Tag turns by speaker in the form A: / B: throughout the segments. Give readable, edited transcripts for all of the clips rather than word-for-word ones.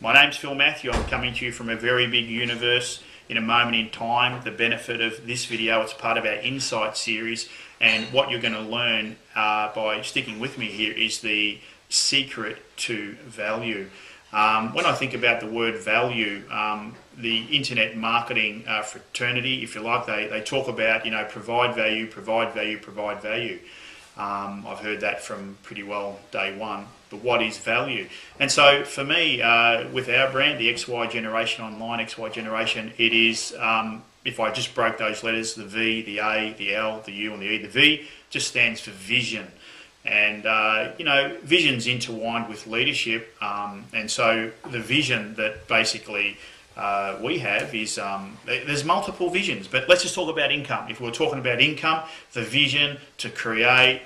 A: My name's Phil Matthew. I'm coming to you from a very big universe in a moment in time. The benefit of this video, it's part of our Insight series, and what you're going to learn by sticking with me here is the secret to value. When I think about the word value, the internet marketing fraternity, if you like, they talk about, provide value, provide value, provide value. I've heard that from pretty well day one. But what is value? And so for me, with our brand, the XY Generation Online, XY Generation, it is, if I just broke those letters, the V, the A, the L, the U and the E, the V just stands for vision. And, vision's intertwined with leadership. And so the vision that basically we have is, there's multiple visions, but let's just talk about income. If we're talking about income, the vision to create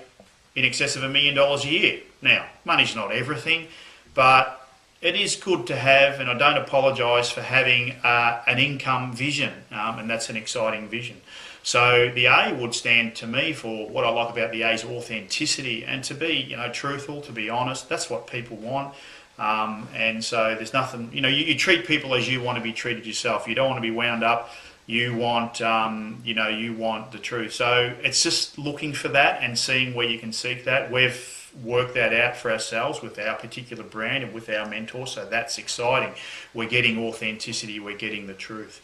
A: in excess of $1 million a year. Now, money's not everything, but it is good to have, and I don't apologise for having an income vision, and that's an exciting vision. So the A would stand to me for what I like about the A is authenticity, and to be, truthful, to be honest. That's what people want. And so there's nothing, you treat people as you want to be treated yourself. You don't want to be wound up. You want, you want the truth. So it's just looking for that and seeing where you can seek that. We've worked that out for ourselves with our particular brand and with our mentors. So that's exciting. We're getting authenticity. We're getting the truth.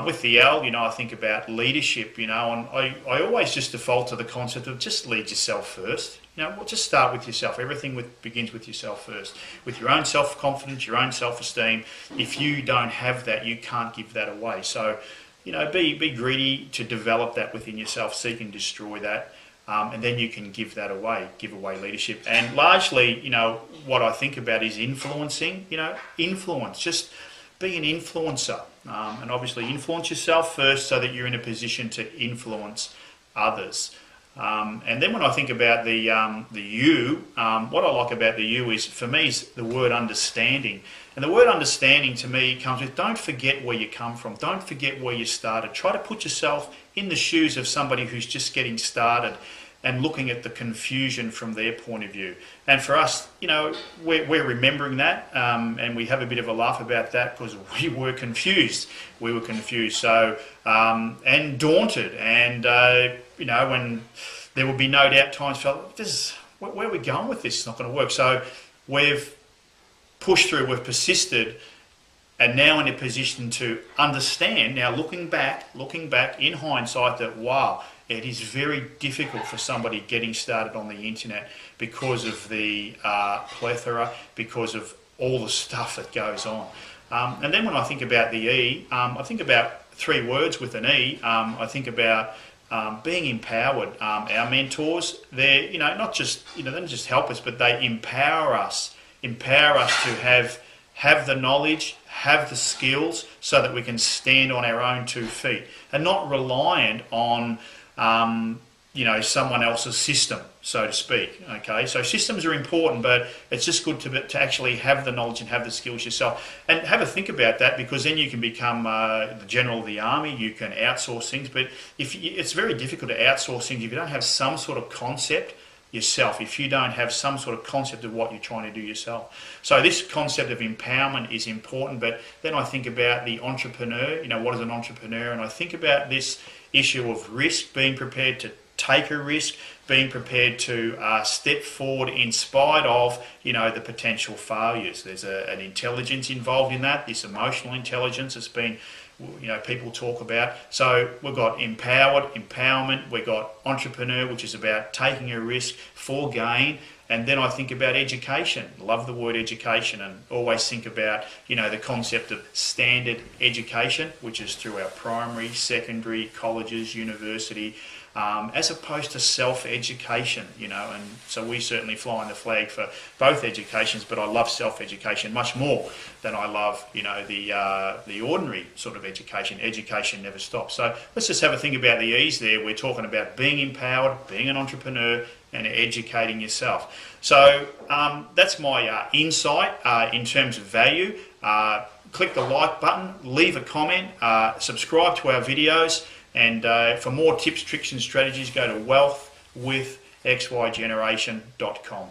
A: With the L, I think about leadership, and I always just default to the concept of just lead yourself first. Just start with yourself. Everything begins with yourself first. With your own self-confidence, your own self-esteem. If you don't have that, you can't give that away. So, be greedy to develop that within yourself, seek and destroy that, and then you can give that away, give away leadership. And largely, what I think about is influencing, influence, just be an influencer, and obviously influence yourself first so that you're in a position to influence others. And then when I think about the U, what I like about the U is, for me, is the word understanding. And the word understanding to me comes with, don't forget where you come from. Don't forget where you started. Try to put yourself in the shoes of somebody who's just getting started and looking at the confusion from their point of view. And for us, we're remembering that, and we have a bit of a laugh about that because we were confused. We were confused, so, and daunted, and, when there will be no doubt times felt, where are we going with this? It's not going to work. So we've pushed through, we've persisted, and now in a position to understand, now looking back in hindsight, that wow, it is very difficult for somebody getting started on the internet because of the plethora, because of all the stuff that goes on. And then when I think about the E, I think about 3 words with an E. I think about being empowered. Our mentors, they're, not just, they don't just help us, but they empower us to have the knowledge, have the skills, so that we can stand on our own 2 feet and not reliant on, someone else's system, so to speak. Okay, so systems are important, but it's just good to actually have the knowledge and have the skills yourself, and have a think about that, because then you can become the general of the army. You can outsource things, but it's very difficult to outsource things if you don't have some sort of concept yourself, if you don't have some sort of concept of what you're trying to do yourself. So this concept of empowerment is important, but then I think about the entrepreneur, what is an entrepreneur? And I think about this issue of risk, being prepared to take a risk, being prepared to step forward in spite of, the potential failures. There's an intelligence involved in that, this emotional intelligence has been, people talk about. So we've got empowerment, we've got entrepreneur, which is about taking a risk for gain. And then I think about education. Love the word education, and always think about, the concept of standard education, which is through our primary, secondary, colleges, university, as opposed to self-education, and so we certainly fly in the flag for both educations, but I love self-education much more than I love, the ordinary sort of education. Education never stops. So let's just have a think about the E's there. We're talking about being empowered, being an entrepreneur, and educating yourself. So that's my insight in terms of value. Click the like button, leave a comment, subscribe to our videos, and for more tips, tricks and strategies, go to wealthwithxygeneration.com.